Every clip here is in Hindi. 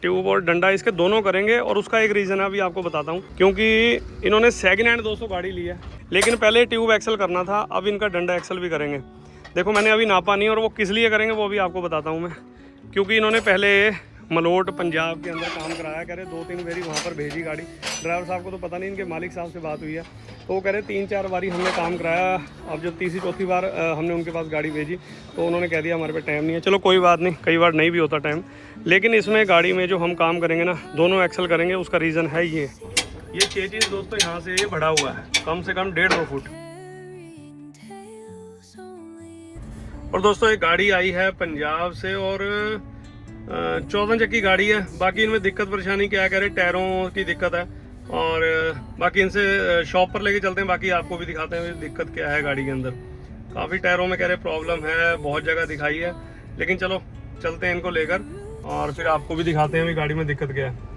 ट्यूब और डंडा इसके दोनों करेंगे। और उसका एक रीज़न है, अभी आपको बताता हूँ। क्योंकि इन्होंने सेकेंड हैंड 200 गाड़ी ली है, लेकिन पहले ट्यूब एक्सल करना था, अब इनका डंडा एक्सल भी करेंगे। देखो मैंने अभी नापा नहीं, और वो किस लिए करेंगे वो भी आपको बताता हूँ मैं। क्योंकि इन्होंने पहले मलोट पंजाब के अंदर काम कराया, कह रहे 2-3 बारी वहाँ पर भेजी गाड़ी। ड्राइवर साहब को तो पता नहीं, इनके मालिक साहब से बात हुई है तो वो कह रहे 3-4 बारी हमने काम कराया। अब जो तीसरी चौथी बार हमने उनके पास गाड़ी भेजी तो उन्होंने कह दिया हमारे पे टाइम नहीं है। चलो कोई बात नहीं, कई बार नहीं भी होता टाइम, लेकिन इसमें गाड़ी में जो हम काम करेंगे ना, दोनों एक्सल करेंगे। उसका रीज़न है ये चेजिस दोस्तों यहाँ से ये बढ़ा हुआ है कम से कम 1.5-2 फुट। और दोस्तों एक गाड़ी आई है पंजाब से और 14 चक्की गाड़ी है। बाकी इनमें दिक्कत परेशानी क्या कह रहे, टायरों की दिक्कत है। और बाकी इनसे शॉप पर लेके चलते हैं, बाकी आपको भी दिखाते हैं दिक्कत क्या है गाड़ी के अंदर। काफ़ी टायरों में कह रहे प्रॉब्लम है, बहुत जगह दिखाई है, लेकिन चलो चलते हैं इनको लेकर और फिर आपको भी दिखाते हैं गाड़ी में दिक्कत क्या है।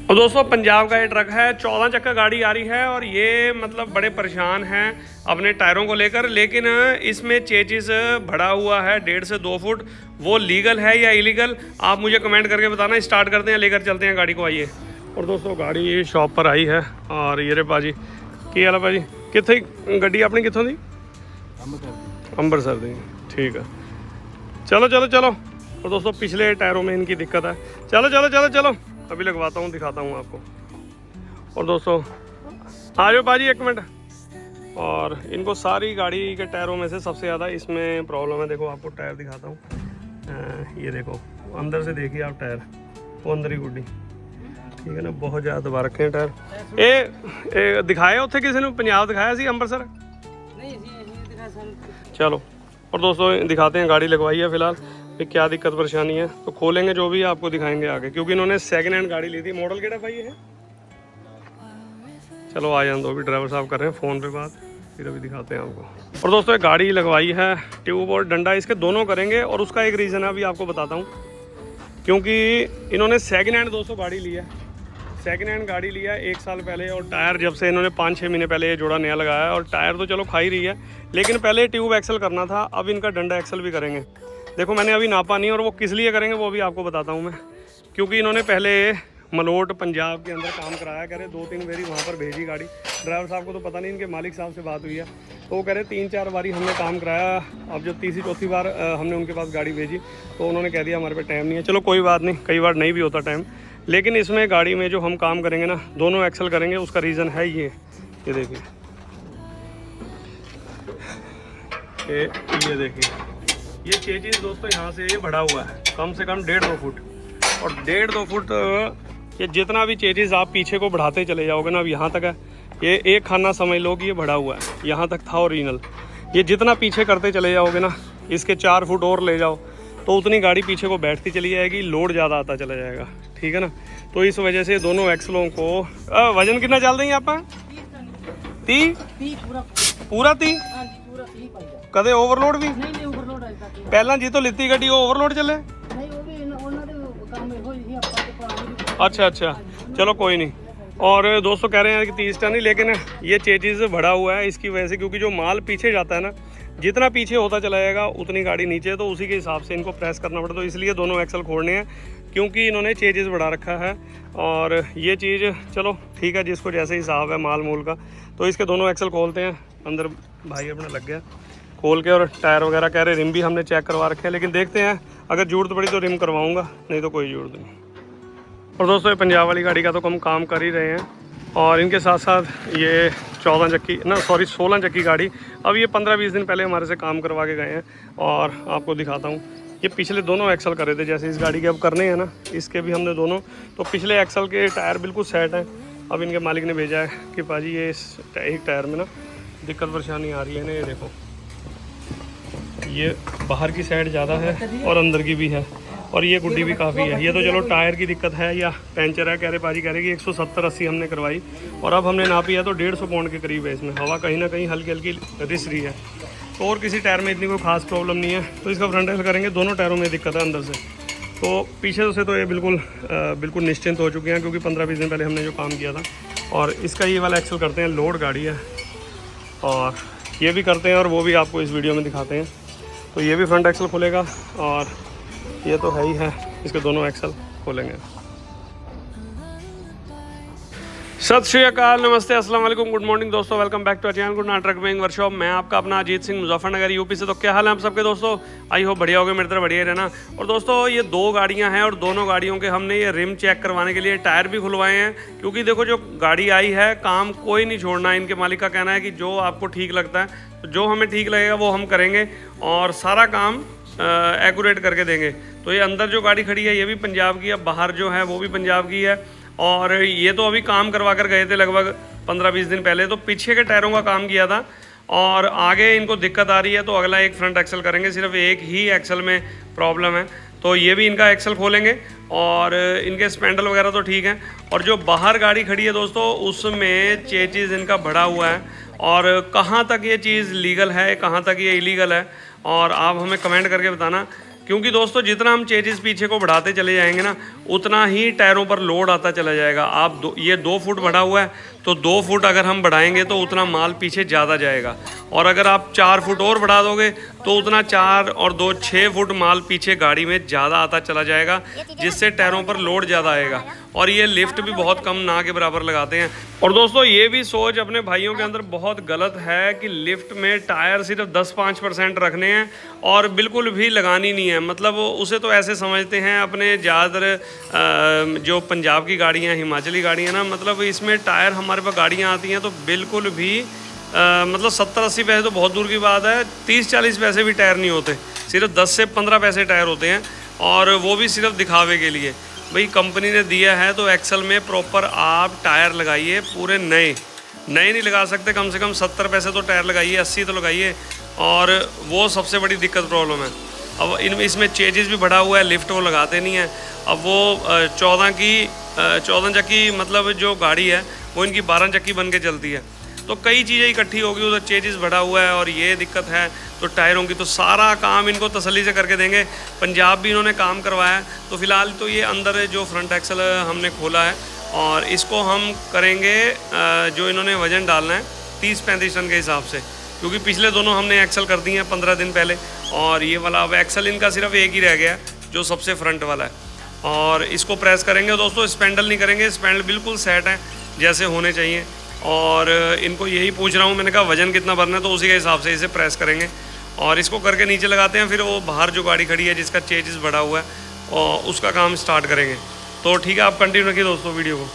और दोस्तों पंजाब का ये ट्रक है, 14 चक्का गाड़ी आ रही है और ये मतलब बड़े परेशान हैं अपने टायरों को लेकर। लेकिन इसमें चेजिस बढ़ा हुआ है 1.5 से 2 फुट। वो लीगल है या इलीगल, आप मुझे कमेंट करके बताना। स्टार्ट करते हैं, लेकर चलते हैं गाड़ी को, आइए। और दोस्तों गाड़ी शॉप पर आई है और ये रे भाजी की हाल है भाजी, कितने गड्डी अपनी कितों दी? अंबरसर दी, ठीक है। चलो चलो चलो। और दोस्तों पिछले टायरों में इनकी दिक्कत है। चलो चलो चलो चलो, अभी लगवाता हूँ, दिखाता हूँ आपको। और दोस्तों आ जाओ बाजी, एक मिनट। और इनको सारी गाड़ी के टायरों में से सबसे ज़्यादा इसमें प्रॉब्लम है। देखो आपको टायर दिखाता हूँ, ये देखो अंदर से देखिए आप टायर, वो अंदर ही गुड्डी, ठीक है ना, बहुत ज़्यादा दबा रखे हैं टायर। ए दिखाया उत्थे किसी ने पंजाब दिखाया सी अंबरसर? चलो। और दोस्तों दिखाते हैं, गाड़ी लगवाई है फिलहाल, फिर क्या दिक्कत परेशानी है तो खोलेंगे, जो भी आपको दिखाएंगे आगे। क्योंकि इन्होंने सेकंड हैंड गाड़ी ली थी। मॉडल केड़ा भाई है? चलो आ जाए, दो भी ड्राइवर साहब कर रहे हैं फ़ोन पे बात, फिर अभी दिखाते हैं आपको। और दोस्तों गाड़ी लगवाई है, ट्यूब और डंडा इसके दोनों करेंगे। और उसका एक रीज़न है, अभी आपको बताता हूँ। क्योंकि इन्होंने सेकेंड हैंड 200 गाड़ी ली है, सेकेंड हैंड गाड़ी लिया 1 साल पहले। और टायर जब से इन्होंने 5-6 महीने पहले ये जोड़ा नया लगाया है, और टायर तो चलो खा ही रही है, लेकिन पहले ट्यूब एक्सल करना था, अब इनका डंडा एक्सल भी करेंगे। देखो मैंने अभी नापा नहीं, और वो किस लिए करेंगे वो भी आपको बताता हूँ मैं। क्योंकि इन्होंने पहले मलोट पंजाब के अंदर काम कराया, कह रहे 2-3 बारी वहाँ पर भेजी गाड़ी। ड्राइवर साहब को तो पता नहीं, इनके मालिक साहब से बात हुई है तो वो कह रहे 3-4 बारी हमने काम कराया। अब जो तीसरी चौथी बार हमने उनके पास गाड़ी भेजी तो उन्होंने कह दिया हमारे पे टाइम नहीं है। चलो कोई बात नहीं, कई बार नहीं भी होता टाइम, लेकिन इसमें गाड़ी में जो हम काम करेंगे ना, दोनों एक्सल करेंगे। उसका रीज़न है ये देखिए, ये देखिए ये चेजिस दोस्तों यहाँ से ये बढ़ा हुआ है कम से कम 1.5-2 फुट। और 1.5-2 फुट ये जितना भी चेजिस आप पीछे को बढ़ाते चले जाओगे ना, अब यहाँ तक है, ये एक खाना समझ लो कि ये बढ़ा हुआ है, यहाँ तक था ओरिजिनल। ये जितना पीछे करते चले जाओगे ना, इसके 4 फुट और ले जाओ तो उतनी गाड़ी पीछे को बैठती चली जाएगी, लोड ज़्यादा आता चला जाएगा, ठीक है ना। तो इस वजह से दोनों एक्सलों को वजन कितना चल रही है आप? 30 पूरा 30 कदे ओवरलोड भी पहला जी तो लिती गड्डी ओवरलोड चले। अच्छा अच्छा, चलो कोई नहीं। और दोस्तों कह रहे हैं कि 30 टन ही, लेकिन ये चेजिस बढ़ा हुआ है इसकी वजह से, क्योंकि जो माल पीछे जाता है ना, जितना पीछे होता चला जाएगा उतनी गाड़ी नीचे, तो उसी के हिसाब से इनको प्रेस करना पड़ता। तो इसलिए दोनों एक्सल खोलने हैं, क्योंकि इन्होंने चेजिस बढ़ा रखा है। और ये चीज़ चलो ठीक है, जिसको जैसे हिसाब है माल मूल का। तो इसके दोनों एक्सल खोलते हैं। अंदर भाई अपना लग गया खोल के, और टायर वगैरह कह रहे रिम भी हमने चेक करवा रखे हैं, लेकिन देखते हैं अगर जरूरत पड़ी तो रिम करवाऊँगा, नहीं तो कोई ज़रूरत नहीं। और दोस्तों ये पंजाब वाली गाड़ी का तो हम काम कर ही रहे हैं, और इनके साथ साथ ये 16 चक्की गाड़ी अब ये 15-20 दिन पहले हमारे से काम करवा के गए हैं। और आपको दिखाता हूँ, ये पिछले दोनों एक्सल कर रहे थे, जैसे इस गाड़ी के अब करने हैं ना, इसके भी हमने दोनों, तो पिछले एक्सल के टायर बिल्कुल सेट हैं। अब इनके मालिक ने भेजा है कि पाजी ये इस एक टायर में ना दिक्कत परेशानी आ रही है ना, ये देखो ये बाहर की साइड ज़्यादा है और अंदर की भी है, और ये गुड्डी भी काफ़ी है। ये तो चलो टायर की दिक्कत है या पेंचर है, कह रहे पाजी कह रहे कि 170-80 हमने करवाई, और अब हमने नापी है तो 150 पाउंड के करीब है। इसमें हवा कहीं ना कहीं हल्की हल्की रिस रही है, तो और किसी टायर में इतनी कोई खास प्रॉब्लम नहीं है। तो इसका फ्रंट एक्सल करेंगे, दोनों टायरों में दिक्कत है अंदर से, तो पीछे से तो ये बिल्कुल निश्चिंत हो चुके हैं, क्योंकि 15-20 दिन पहले हमने जो काम किया था। और इसका ये वाला एक्सल करते हैं, लोड गाड़ी है, और ये भी करते हैं, और वो भी आपको इस वीडियो में दिखाते हैं। तो ये भी फ्रंट एक्सल खुलेगा, और ये तो है ही है इसके दोनों एक्सल। खोलेंगे। सत श्री अकाल, नमस्ते, अस्सलाम वालेकुम, गुड मॉर्निंग दोस्तों, welcome back to channel good नाट ट्रक वर्कशॉप। मैं आपका अपना अजीत सिंह, मुजफ्फरनगर यूपी से। तो क्या हाल है आप सबके दोस्तों? आई होप बढ़िया हो गए, मेरी तरह बढ़िया ही रहना। और दोस्तों ये 2 गाड़ियां हैं और दोनों गाड़ियों के हमने ये रिम चेक करवाने के लिए टायर भी खुलवाए हैं, क्योंकि देखो जो गाड़ी आई है काम कोई नहीं छोड़ना है। इनके मालिक का कहना है कि जो आपको ठीक लगता है, तो जो हमें ठीक लगेगा वो हम करेंगे और सारा काम एक्यूरेट करके देंगे। तो ये अंदर जो गाड़ी खड़ी है ये भी पंजाब की है, बाहर जो है वो भी पंजाब की है। और ये तो अभी काम करवा कर गए थे लगभग 15-20 दिन पहले, तो पीछे के टायरों का काम किया था और आगे इनको दिक्कत आ रही है, तो अगला एक फ्रंट एक्सल करेंगे। सिर्फ एक ही एक्सल में प्रॉब्लम है, तो ये भी इनका एक्सल खोलेंगे और इनके स्पेंडल वगैरह तो ठीक है। और जो बाहर गाड़ी खड़ी है दोस्तों उसमें चेचिस इनका बढ़ा हुआ है, और कहाँ तक ये चीज़ लीगल है, कहाँ तक ये इलीगल है, और आप हमें कमेंट करके बताना। क्योंकि दोस्तों जितना हम चेजिस पीछे को बढ़ाते चले जाएंगे ना, उतना ही टायरों पर लोड आता चला जाएगा। आप ये 2 फुट बढ़ा हुआ है, तो 2 फुट अगर हम बढ़ाएंगे तो उतना माल पीछे ज़्यादा जाएगा। और अगर आप 4 फुट और बढ़ा दोगे तो उतना 4 और 2 6 फुट माल पीछे गाड़ी में ज़्यादा आता चला जाएगा, जिससे टायरों पर लोड ज़्यादा आएगा। और ये लिफ्ट भी बहुत कम ना के बराबर लगाते हैं। और दोस्तों ये भी सोच अपने भाइयों के अंदर बहुत गलत है कि लिफ्ट में टायर सिर्फ 10-5% रखने हैं और बिल्कुल भी लगानी नहीं है। मतलब उसे तो ऐसे समझते हैं अपने ज़्यादातर जो पंजाब की गाड़ियाँ, हिमाचली गाड़ियाँ ना, मतलब इसमें टायर हमारे पास गाड़ियाँ आती हैं तो बिल्कुल भी मतलब 70-80 पैसे तो बहुत दूर की बात है, 30-40 पैसे भी टायर नहीं होते, सिर्फ 10 से 15 पैसे टायर होते हैं, और वो भी सिर्फ दिखावे के लिए। भाई कंपनी ने दिया है तो एक्सल में प्रॉपर आप टायर लगाइए, पूरे नए नहीं लगा सकते, कम से कम 70 पैसे तो टायर लगाइए, 80 तो लगाइए। और वो सबसे बड़ी दिक्कत प्रॉब्लम है। अब इसमें चेजिस भी बढ़ा हुआ है, लिफ्ट वो लगाते नहीं है। अब वो 14 चक्की मतलब जो गाड़ी है वो इनकी 12 चक्की बन के चलती है, तो कई चीज़ें इकट्ठी होगी, उधर चेजिस बढ़ा हुआ है और ये दिक्कत है। तो टायरों की तो सारा काम इनको तसल्ली से करके देंगे। पंजाब भी इन्होंने काम करवाया है, तो फिलहाल तो ये अंदर जो फ्रंट एक्सल हमने खोला है और इसको हम करेंगे जो इन्होंने वज़न डालना है 30-35 टन के हिसाब से, क्योंकि पिछले दोनों हमने एक्सल कर दिए हैं 15 दिन पहले, और ये वाला अब एक्सल इनका सिर्फ एक ही रह गया जो सबसे फ्रंट वाला है। और इसको प्रेस करेंगे दोस्तों, स्पेंडल नहीं करेंगे, स्पेंडल बिल्कुल सेट है जैसे होने चाहिए। और इनको यही पूछ रहा हूँ, मैंने कहा वज़न कितना भरना है, तो उसी के हिसाब से इसे प्रेस करेंगे और इसको करके नीचे लगाते हैं। फिर वो बाहर जो गाड़ी खड़ी है जिसका चेजिस बढ़ा हुआ है और उसका काम स्टार्ट करेंगे। तो ठीक है, आप कंटिन्यू रखिए दोस्तों वीडियो को।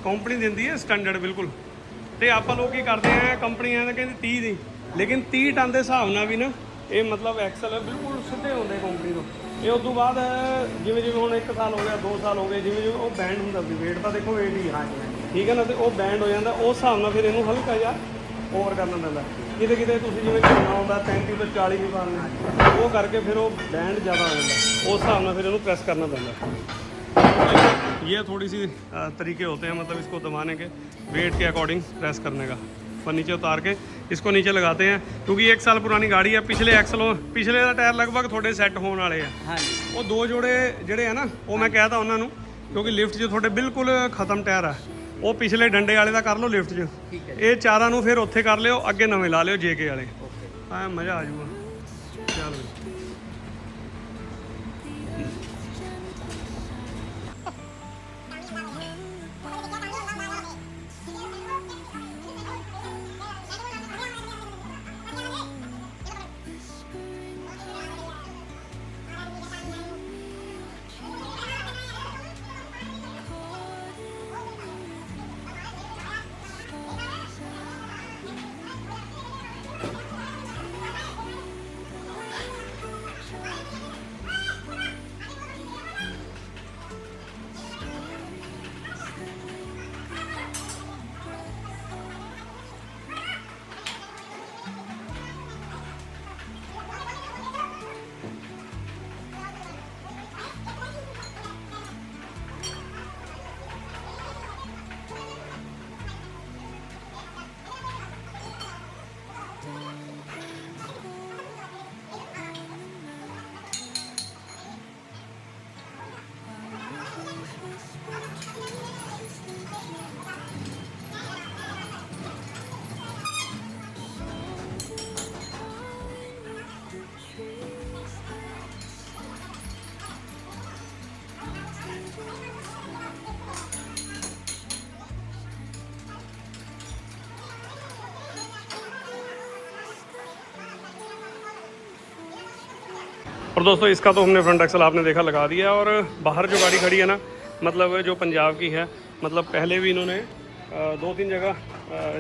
कंपनी ਦਿੰਦੀ है स्टैंडर्ड बिल्कुल, तो आप लोग की करते हैं कंपनियां कहती 30 दी, लेकिन 30 टन के हिसाब ਨਾਲ भी ना ये मतलब एक्सल बिल्कुल सीधे होंगे कंपनी तो। ये उस तो बाद जिमें जिमें हम 1 साल हो गया, 2 साल हो गए, जिमें जिमें वो बैंड होंगे भी, वेट तो देखो वेट ही ठीक है ना, तो वो बैंड हो जाता उस हिसाब ਨਾਲ फिर इनू हल्का जा ओवर करना पैंदा। किते किते तुसीं जिवें करना होंदा 35 तो 40 भी पाने, वो करके फिर वो बैंड ज़्यादा हो जाता, उस हिसाब ਨਾਲ फिर इनू प्रेस करना पैंदा। ये थोड़ी सी तरीके होते हैं, मतलब इसको दबाने के, वेट के अकॉर्डिंग प्रेस करने का। पर नीचे उतार के इसको नीचे लगाते हैं, क्योंकि 1 साल पुरानी गाड़ी है। पिछले एक्सलों पिछले का टायर लगभग थोड़े सैट होने वाले हैं, वो 2 जोड़े ਜਿਹੜੇ है ना, वो मैं कहता ਉਹਨਾਂ ਨੂੰ, क्योंकि लिफ्ट 'ਚ ਤੁਹਾਡੇ ਬਿਲਕੁਲ ਖਤਮ ਟਾਇਰ ਹੈ, ਉਹ ਪਿਛਲੇ ਡੰਡੇ ਵਾਲੇ ਦਾ ਕਰ ਲਓ ਲਿਫਟ 'ਚ, ਇਹ ਚਾਰਾਂ ਨੂੰ ਫਿਰ ਉੱਥੇ ਕਰ ਲਿਓ, ਅੱਗੇ ਨਵੇਂ ਲਾ ਲਿਓ ਜੇਕੇ ਵਾਲੇ, ਹਾਂ ਮਜ਼ਾ ਆ ਜਾਊਗਾ। ਚਲੋ और दोस्तों इसका तो हमने फ्रंट एक्सल आपने देखा लगा दिया। और बाहर जो गाड़ी खड़ी है ना, मतलब जो पंजाब की है, मतलब पहले भी इन्होंने 2-3 जगह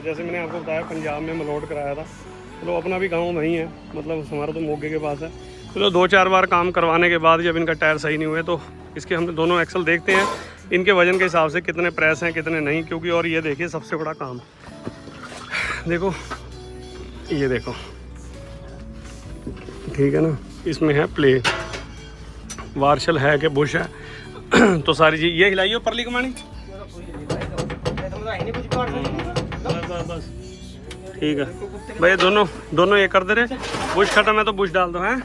जैसे मैंने आपको बताया पंजाब में मलोट कराया था। चलो अपना भी गांव वहीं है, मतलब हमारा तो मोगे के पास है। चलो 2-4 बार काम करवाने के बाद जब इनका टायर सही नहीं हुए तो इसके हम दोनों एक्सल देखते हैं इनके वजन के हिसाब से कितने प्रेस हैं कितने नहीं। क्योंकि और ये देखिए सबसे बड़ा काम देखो, ये देखो ठीक है ना, इसमें है प्ले, वार्शल है कि बुश है तो सारी चीज़ ये हिलाइए परली कमानी। बस ठीक है भाई, दोनों ये कर दे रहे, बुश खत्म है तो बुश डाल दो हैं।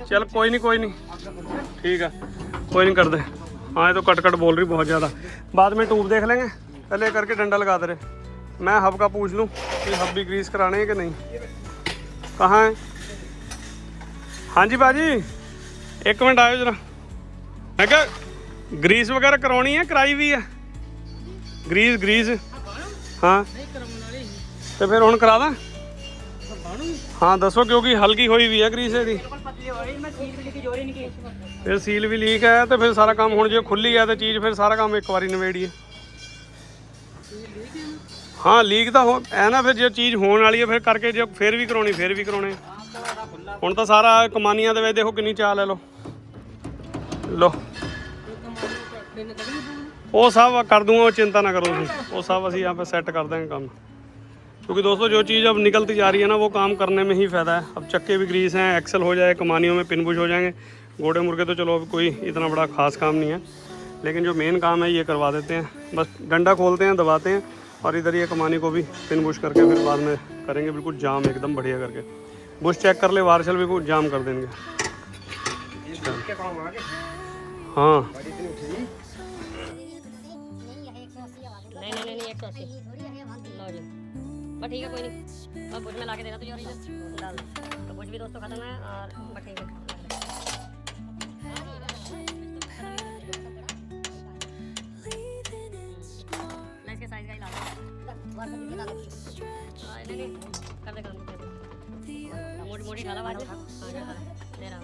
चल कोई नहीं ठीक है, कोई नहीं कर दे। हाँ ये तो कट बोल रही बहुत ज़्यादा, बाद में ट्यूब देख लेंगे, पहले करके डंडा लगा दे रहे। मैं हब का पूछ लूँ कि हब भी ग्रीस कराने हैं कि नहीं, कहाँ है? हाँ जी बाजी एक मिनट आयो जरा, मैं क्या ग्रीस वगैरह करवानी है? कराई हुई है ग्रीस हाँ तो फिर हुण करा दा। हाँ दसो, क्योंकि हल्की हुई हुई है ग्रीस दी, फिर सील भी लीक है तो फिर सारा काम हुण जो खुली है तो चीज़ फिर सारा काम एक बारी नवेड़िए। हाँ लीक तो है ना, फिर जो चीज़ होने वाली है फिर करके जो फिर भी कराने हुण तो सारा कमानिया दे देखो कितनी चाल है। लो वो सब कर दूंगा, वो चिंता ना करो तुम, वो सब असी यहाँ पे सेट कर देंगे काम। क्योंकि दोस्तों जो चीज़ अब निकलती जा रही है ना वो काम करने में ही फ़ायदा है। अब चक्के भी ग्रीस हैं, एक्सल हो जाए, कमानियों में पिन बुश हो जाएंगे, घोड़े मुर्गे तो चलो अब कोई इतना बड़ा ख़ास काम नहीं है, लेकिन जो मेन काम है ये करवा देते हैं। बस डंडा खोलते हैं, दबाते हैं और इधर ये कमानी को भी पिन बुश करके फिर बाद में करेंगे बिल्कुल जाम एकदम बढ़िया करके। बुश चेक कर ले, वार्शल भी कुछ जाम कर देंगे। हाँ नहीं 180 लो जी, बस ठीक है कोई नहीं, अब बुश में ला के देना तुझे और इधर डाल तो बुश भी दोस्तों खत्म है। और बस ठीक है मैं इसके साइज का ही ला दूँ। नहीं कर दे मोटी ढाला वाला दे रहा हूँ।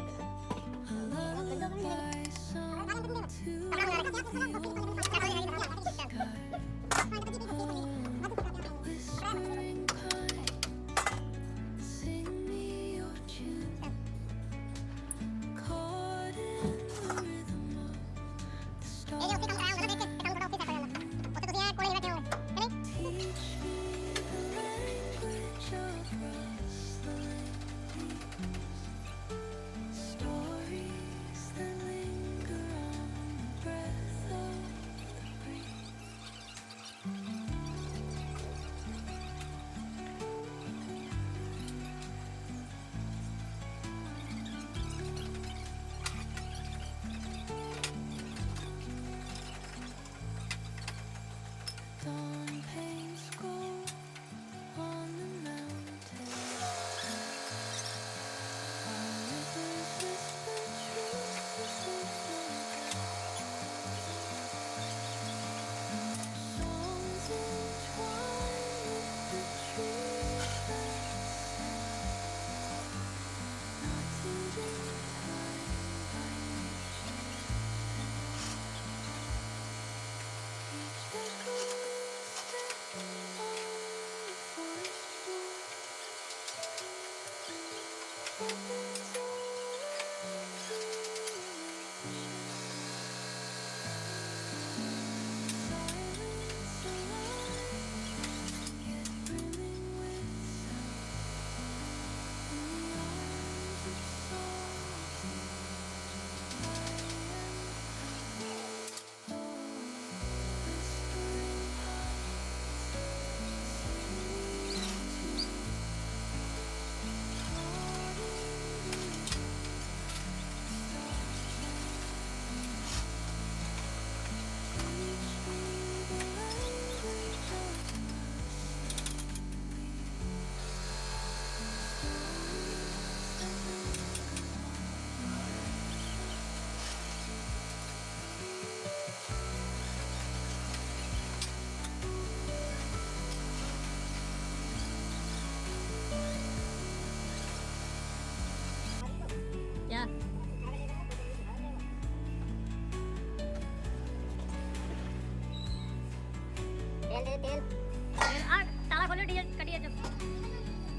ताला खोलो डीजल कटिए जब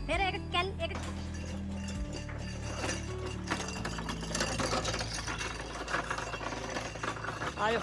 फिर एक कैन एक आयो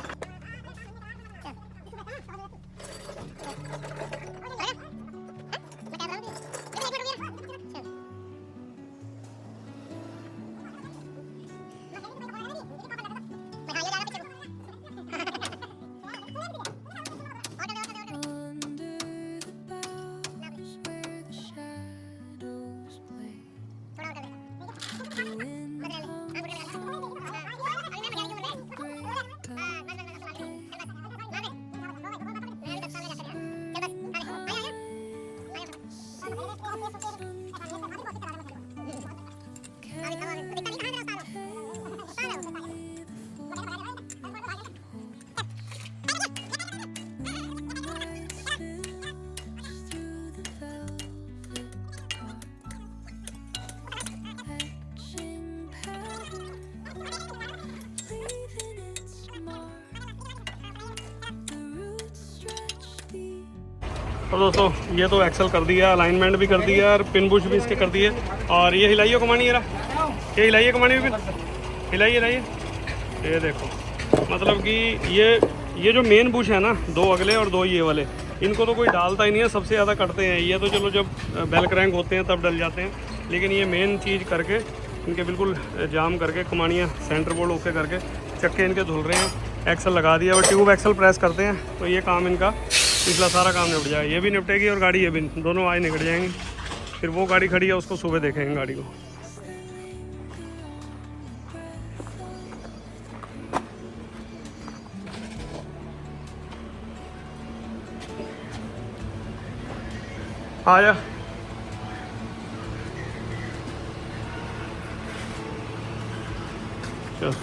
तो दोस्तों ये तो एक्सेल कर दिया, अलाइनमेंट भी कर दिया और पिन बुश भी इसके कर दिए। और ये हिलाइए कमानी ये रहा, ये हिलाइए कमानी भी हिलाइए हिलाइए। ये देखो मतलब कि ये जो मेन बुश है ना, 2 अगले और 2 ये वाले, इनको तो कोई डालता ही नहीं है, सबसे ज़्यादा कटते हैं ये तो। चलो जब बेल क्रैंक होते हैं तब डल जाते हैं, लेकिन ये मेन चीज़ करके इनके बिल्कुल जाम करके कमानियाँ सेंटर बोर्ड ओके करके चक्के इनके धुल रहे हैं। एक्सेल लगा दिया और ट्यूब एक्सेल प्रेस करते हैं तो ये काम इनका पिछला सारा काम निपट जाएगा। ये भी निपटेगी और गाड़ी ये भी, दोनों आज निकल जाएंगी। फिर वो गाड़ी खड़ी है उसको सुबह देखेंगे गाड़ी को। आया चल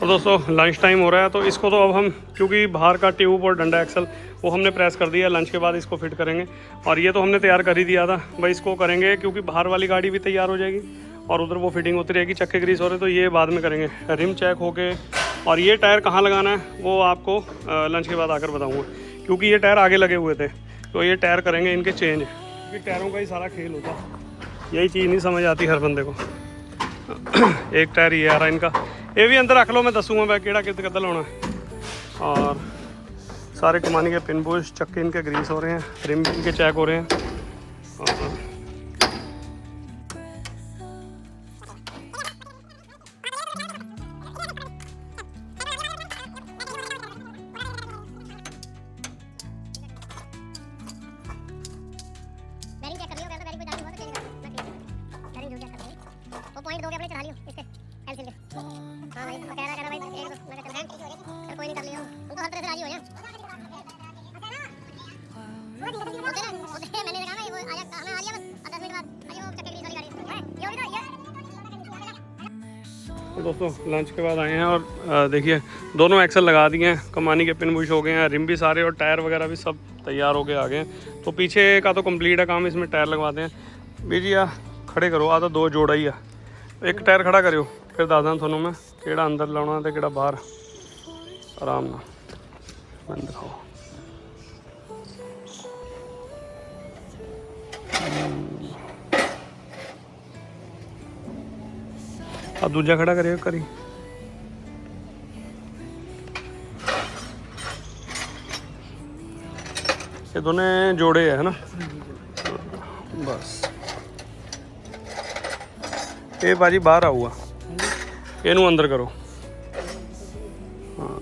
और दोस्तों लंच टाइम हो रहा है, तो इसको तो अब हम, क्योंकि बाहर का ट्यूब और डंडा एक्सल वो हमने प्रेस कर दिया, लंच के बाद इसको फिट करेंगे। और ये तो हमने तैयार कर ही दिया था भाई, इसको करेंगे क्योंकि बाहर वाली गाड़ी भी तैयार हो जाएगी और उधर वो फिटिंग होती रहेगी, चक्के ग्रीस हो रहे, तो ये बाद में करेंगे। रिम चेक हो के, और ये टायर कहाँ लगाना है वो आपको लंच के बाद आकर बताऊँगा, क्योंकि ये टायर आगे लगे हुए थे, तो ये टायर करेंगे इनके चेंज, क्योंकि टायरों का ही सारा खेल होता, यही चीज़ नहीं समझ आती हर बंदे को। एक टायर ये आ रहा है इनका, ये भी अंदर रख लो, मैं दसूँगा मैं केड़ा कितना कदल होना है। और सारे कमानी के पिन बुश, चक्के इनके ग्रीस हो रहे हैं, रिम इनके चेक हो रहे हैं। और पॉइंट 2 के अपने चढ़ा लियो इसके एलसील के। हां भाई कह रहा भाई 1 2 मैं चल रहा है, कोई नहीं कर लियो, तुम तो हर तरह से राजी हो जा। मैंने देखा ना वो आया, हमें आ गया बस 10 मिनट बाद, अरे वो चक्के की वाली गाड़ी है ये वाली तो तो दोस्तों लंच के बाद आए हैं और देखिए दोनों एक्सल लगा दिए हैं, कमानी के पिन बुश हो गए हैं, रिम भी सारे और टायर वगैरह भी सब तैयार हो के आ गए हैं। तो पीछे का तो कंप्लीट है काम, इसमें टायर लगवाते हैं। बीजी आ खड़े करो, आ तो 2 जोड़ा ही है, एक टायर खड़ा करियो, फिर दसदा थोनों मैं केड़ा अंदर लाना तो केड़ा बाहर, आराम ना मैं दिखाओ। अब दूजा खड़ा करियो करी, ये दोनों जोड़े है ना बस। ये भाजी बाहर आऊगा, इनू अंदर करो। हाँ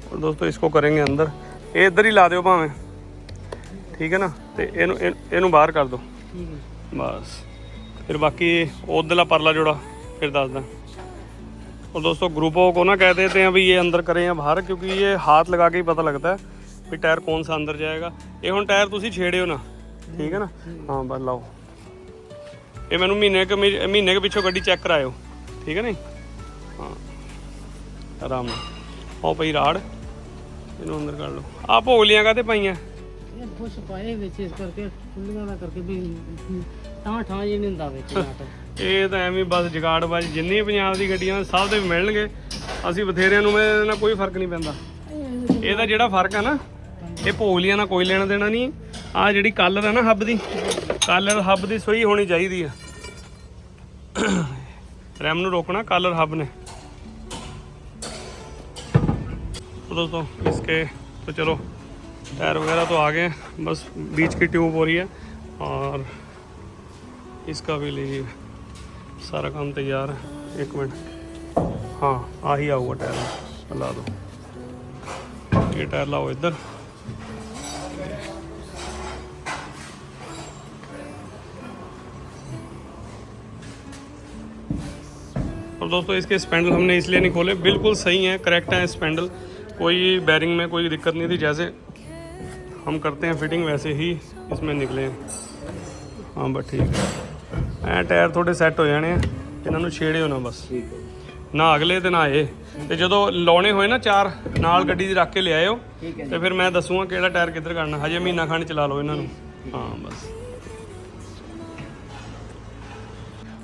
और दोस्तों इसको करेंगे अंदर, ये इधर ही ला दो भावें, ठीक है ना, तो इनू बाहर कर दो बस। फिर बाकी उधरला परला जोड़ा फिर दस दें। और दोस्तों ग्रुपों को ना कह देते हैं भाई ये अंदर करें या बाहर, क्योंकि ये हाथ लगा के ही पता लगता है भी टायर कौन सा अंदर जाएगा। ये हम टायर तुम छेड़े हो ना, ठीक है ना। हाँ बस लाओ, ये मैंने महीने के पिछों गड्डी चेक करायो, ठीक है नहीं। हाँ आराम नाल आओ पई राड़, इनू अंदर कर लो। आप भोगलियां काते पाइयां कुछ पाए विच इस करके खुल्लियां दा करके भी ਠਾਂ ਜੀ ਨਹੀਂ ਹੁੰਦਾ ਵਿੱਚ ਨਾਟ। ਇਹ ਤਾਂ ਐਵੇਂ ਬਸ ਜਗਾੜਬਾਜ਼ ਜਿੰਨੀ ਪੰਜਾਬ ਦੀ ਗੱਡੀਆਂ ਸਭ ਦੇ ਮਿਲਣਗੇ, ਅਸੀਂ ਬਥੇਰਿਆਂ ਨੂੰ ਇਹਦੇ ਨਾਲ ਕੋਈ ਫਰਕ ਨਹੀਂ ਪੈਂਦਾ। ਇਹਦਾ ਜਿਹੜਾ ਫਰਕ ਆ ਨਾ, ਇਹ ਭੋਗਲੀਆਂ ਨਾਲ ਕੋਈ ਲੈਣਾ ਦੇਣਾ ਨਹੀਂ। ਆ ਜਿਹੜੀ ਕਾਲਰ ਆ ਨਾ ਹੱਬ ਦੀ, ਕਾਲਰ ਹੱਬ ਦੀ ਸਹੀ ਹੋਣੀ ਚਾਹੀਦੀ ਆ। ਰੈਮ ਨੂੰ ਰੋਕਣਾ ਕਾਲਰ हब ने। तो दोस्तों इसके तो चलो टायर वगैरह तो आ गए हैं, बस बीच की ट्यूब हो रही है और इसका भी लीजिए सारा काम तैयार है। 1 मिनट, हाँ आ ही आऊँगा टायर, ला दो ये टायर लाओ इधर। और दोस्तों इसके स्पेंडल हमने इसलिए नहीं खोले, बिल्कुल सही है, करेक्ट है स्पेंडल, कोई बैरिंग में कोई दिक्कत नहीं थी। जैसे हम करते हैं फिटिंग वैसे ही इसमें निकले हैं। हाँ बस ठीक है, टायर थोड़े सैट हो जाने, इन्होंने छेड़ियो ना बस, ना अगले तो ना ये। तो जो लाने होए ना चार नाल गड्डी दी रख के ले आयो, तो फिर मैं दसूँगा किहड़ा टायर किधर करना। हजे महीना खंड चला लो इन्हों। हाँ बस।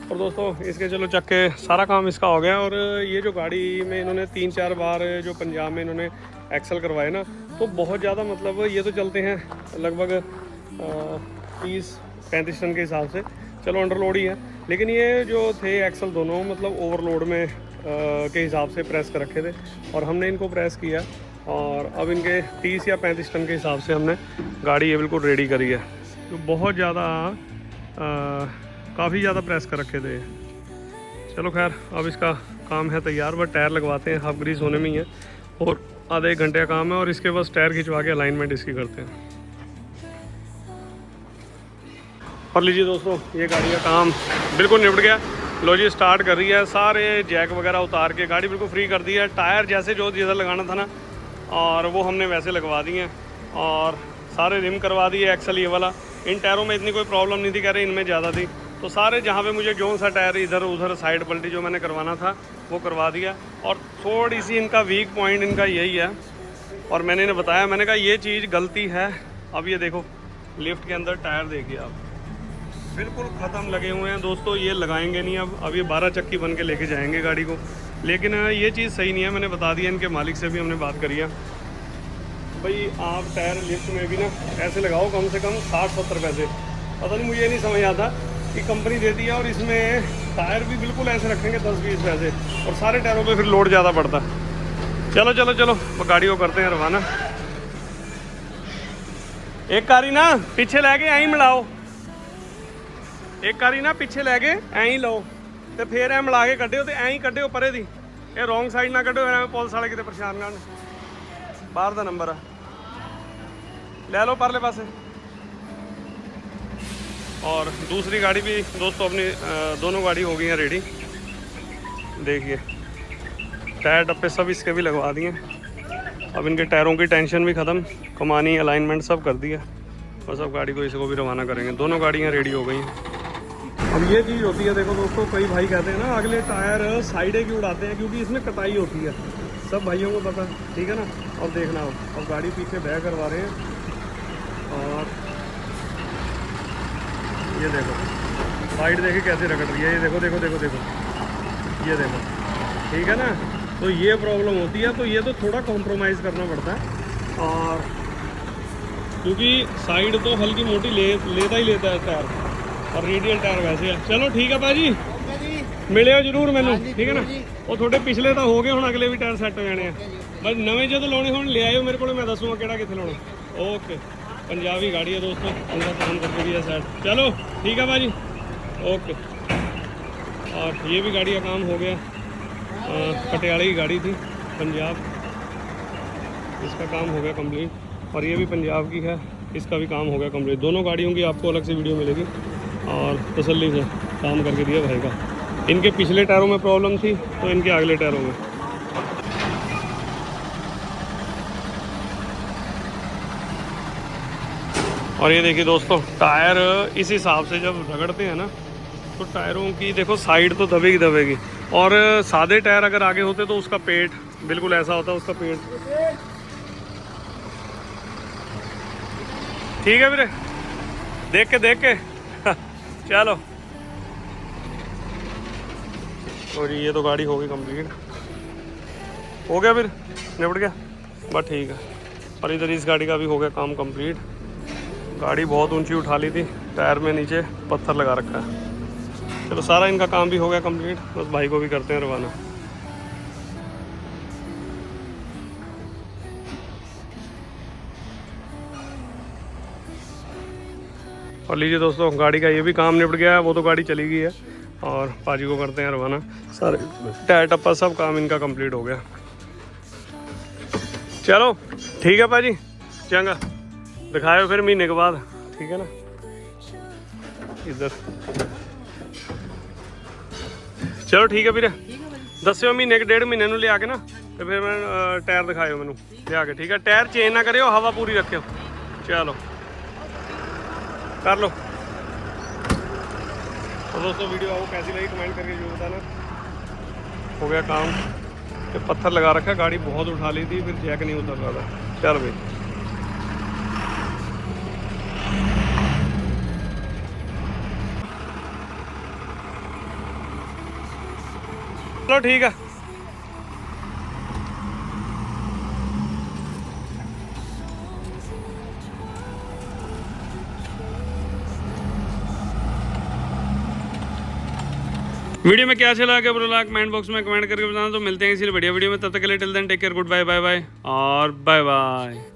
और दोस्तों इसके चलो चक्के सारा काम इसका हो गया। और ये जो गाड़ी में इन्होंने 3-4 बार जो पंजाब में इन्होंने एक्सल करवाए ना, तो बहुत ज़्यादा मतलब ये तो चलते हैं लगभग 30-35 टन के हिसाब से, चलो अंडरलोड ही है। लेकिन ये जो थे एक्सल दोनों मतलब ओवरलोड में के हिसाब से प्रेस कर रखे थे, और हमने इनको प्रेस किया और अब इनके 30 या 35 टन के हिसाब से हमने गाड़ी ये बिल्कुल रेडी करी है। तो बहुत ज़्यादा काफ़ी ज़्यादा प्रेस कर रखे थे। चलो खैर अब इसका काम है तैयार, बस टायर लगवाते हैं, हाफ ग्रीस होने में ही है और आधे 1 घंटे का काम है। और इसके बस टायर खिंचवा के अलाइनमेंट इसकी करते हैं। और लीजिए दोस्तों ये गाड़ी का काम बिल्कुल निपट गया। लो जी स्टार्ट कर रही है, सारे जैक वगैरह उतार के गाड़ी बिल्कुल फ्री कर दी है। टायर जैसे जो जिधर लगाना था ना, और वो हमने वैसे लगवा दिए हैं, और सारे रिम करवा दिए एक्सल ये वाला। इन टायरों में इतनी कोई प्रॉब्लम नहीं थी, कह रहे इनमें ज़्यादा थी, तो सारे जहाँ पे मुझे जो सा टायर इधर उधर साइड पलटी जो मैंने करवाना था वो करवा दिया। और थोड़ी सी इनका वीक पॉइंट इनका यही है, और मैंने इन्हें बताया, मैंने कहा ये चीज़ गलती है। अब ये देखो लिफ्ट के अंदर टायर देखिए आप, बिल्कुल ख़त्म लगे हुए हैं दोस्तों, ये लगाएंगे नहीं। अब ये 12 चक्की बन के लेके जाएंगे गाड़ी को, लेकिन ये चीज़ सही नहीं है। मैंने बता दिया, इनके मालिक से भी हमने बात करी है, भाई आप टायर लिफ्ट में भी ना ऐसे लगाओ कम से कम 60-70 पैसे। पता नहीं, मुझे नहीं समझ आता कि कंपनी देती है और इसमें टायर भी बिल्कुल ऐसे रखेंगे 10-20 पैसे, और सारे टायरों पे फिर लोड ज़्यादा पड़ता है। चलो चलो चलो गाड़ी को करते हैं रवाना। एक कारी ना पीछे लैके ऐं मिलाओ, एक कारी ना पिछे लैके ऐं ही लो, तो फिर ऐ मिला के कड्ढिओ, तो ऐं ही कड्ढिओ परे दी, ये रोंग साइड ना कड्ढिओ, फिर पुलिस वाले किते परेशान करन। बाहर का नंबर है, ले लो परले पासे। और दूसरी गाड़ी भी दोस्तों अपनी दोनों गाड़ी हो गई हैं रेडी। देखिए टायर डब्बे सब इसके भी लगवा दिए। अब इनके टायरों की टेंशन भी ख़त्म, कमानी अलाइनमेंट सब कर दिया, बस अब गाड़ी को इसको भी रवाना करेंगे। दोनों गाड़ियाँ रेडी हो गई हैं। अब ये चीज़ होती है, देखो दोस्तों, कई भाई कहते हैं ना अगले टायर साइडे क्यों उड़ाते हैं, क्योंकि इसमें कटाई होती है, सब भाइयों को पता, ठीक है ना। अब देखना, अब गाड़ी पीछे बैक करवा रहे हैं, और ये देखो साइड देखिए कैसे रगड़ रही है, ये देखो देखो देखो देखो, ये देखो, ठीक है ना। तो ये प्रॉब्लम होती है, तो ये तो थोड़ा कॉम्प्रोमाइज़ करना पड़ता है, और क्योंकि साइड तो हल्की मोटी लेता ही लेता है टायर, और रेडियल टायर वैसे है। चलो ठीक है भाजी, मिले जरूर मैनू, ठीक है ना। वो थोड़े पिछले तो हो गए, हुण अगले भी टायर सैट हो जाने हैं, बस नवे जो लाने हुण ले आए मेरे को, मैं दसूँगा किहड़ा कित्थे लाना। ओके, पंजाबी गाड़ी है दोस्तों, उनका काम करके दिया सेट। चलो ठीक है भाजी, ओके। और ये भी गाड़ी का काम हो गया, पटियाले की गाड़ी थी, पंजाब, इसका काम हो गया कंप्लीट। और ये भी पंजाब की है, इसका भी काम हो गया कंप्लीट। दोनों गाड़ियों की आपको अलग से वीडियो मिलेगी, और तसल्ली से काम करके दिया भाई का। इनके पिछले टायरों में प्रॉब्लम थी, तो इनके अगले टायरों में। और ये देखिए दोस्तों, टायर इस हिसाब से जब रगड़ते हैं ना, तो टायरों की देखो साइड तो दबेगी दबेगी। और सादे टायर अगर आगे होते तो उसका पेट बिल्कुल ऐसा होता, उसका पेट। ठीक है वीरे, देख के चलो। और ये तो गाड़ी हो गई कंप्लीट, हो गया फिर, निपट गया, बस ठीक है। और इधर इस गाड़ी का भी हो गया काम कंप्लीट। गाड़ी बहुत ऊंची उठा ली थी, टायर में नीचे पत्थर लगा रखा है। चलो सारा इनका काम भी हो गया कंप्लीट, बस भाई को भी करते हैं रवाना। और लीजिए दोस्तों, गाड़ी का ये भी काम निपट गया है, वो तो गाड़ी चली गई है, और पाजी को करते हैं रवाना। सारे टायर टप्पा सब काम इनका कंप्लीट हो गया। चलो ठीक है पाजी, चंगा दिखाओ फिर महीने के बाद, ठीक है ना। इधर चलो ठीक है ਵੀਰੇ, ਦੱਸਿਓ ਮਹੀਨੇ 1.5 ਮਹੀਨੇ ਨੂੰ ਲਿਆ ਕੇ ਨਾ, ਤੇ ਫਿਰ ਮੈਂ ਟਾਇਰ ਦਿਖਾਇਓ ਮੈਨੂੰ ਲਿਆ ਕੇ, ठीक है। टायर चेंज ना करियो, हवा पूरी रखियो। चलो कर लो। तो दोस्तों वीडियो आपको कैसी लगी कमेंट करके जरूर बताना। हो गया काम, तो पत्थर लगा रखा, गाड़ी बहुत उठा ली थी, फिर जैक नहीं उतर रहा था। चल भाई, चलो ठीक है। वीडियो में क्या अच्छा लगा बुरा कमेंट बॉक्स में कमेंट करके बताना। तो मिलते हैं किसी बढ़िया वीडियो में, तब तक के लिए till then take care, good bye, bye bye और बाय बाय।